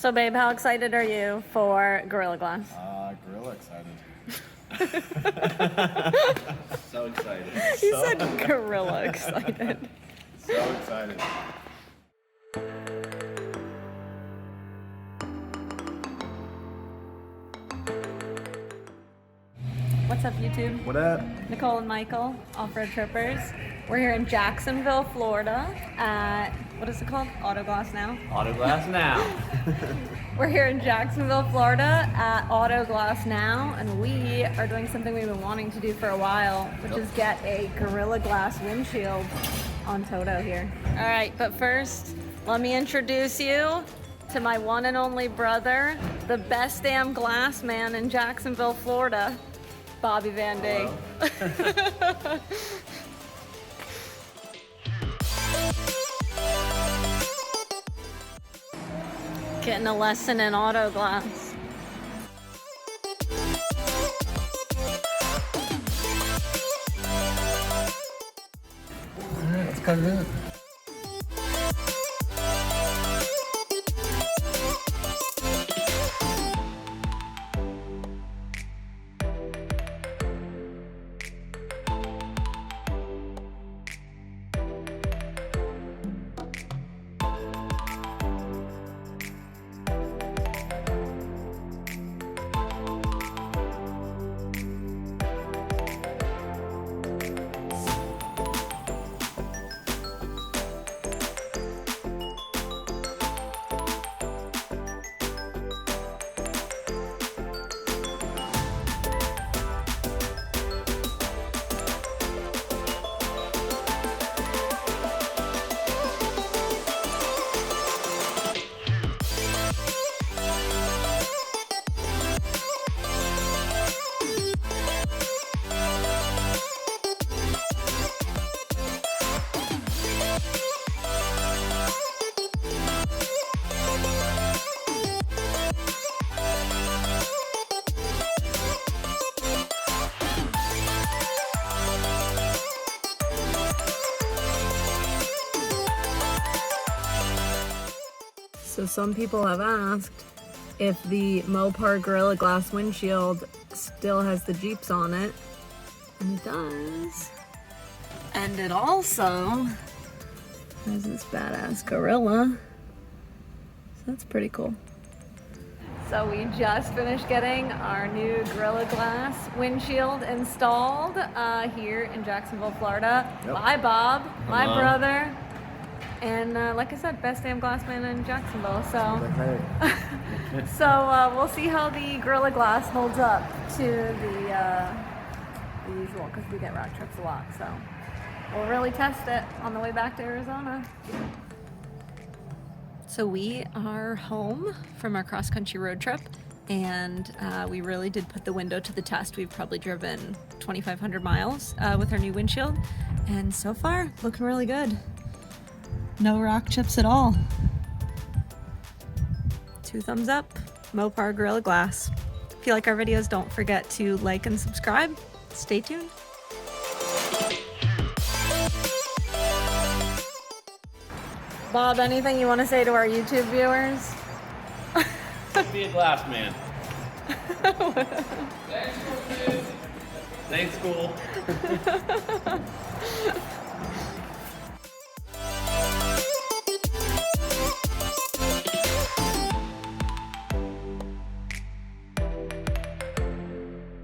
So babe, how excited are you for Gorilla Glass? Gorilla excited. So excited. You said gorilla excited. So excited. What's up, YouTube? What up? Nicole and Michael, off-road trippers. We're here in Jacksonville, Florida at, what is it called? Auto Glass Now? Auto Glass Now. We're here in Jacksonville, Florida at Auto Glass Now, and we are doing something we've been wanting to do for a while, which is get a Gorilla Glass windshield on Toto here. All right, but first, let me introduce you to my one and only brother, the best damn glass man in Jacksonville, Florida, Bobby Van Dee. Getting a lesson in auto glass. Let's cut it in. So some people have asked if the Mopar Gorilla Glass windshield still has the Jeeps on it, and it does. And it also has this badass gorilla, so that's pretty cool. So we just finished getting our new Gorilla Glass windshield installed here in Jacksonville, Florida. Yep. By Bob, my Hello. brother. And like I said, best damn glass man in Jacksonville. So, we'll see how the Gorilla Glass holds up to the usual, because we get road trips a lot. So we'll really test it on the way back to Arizona. So we are home from our cross-country road trip, and we really did put the window to the test. We've probably driven 2,500 miles with our new windshield, and so far, looking really good. No rock chips at all. 2 thumbs up, Mopar Gorilla Glass. If you like our videos, don't forget to like and subscribe. Stay tuned. Bob, anything you want to say to our YouTube viewers? Be a glass man. Thanks, school.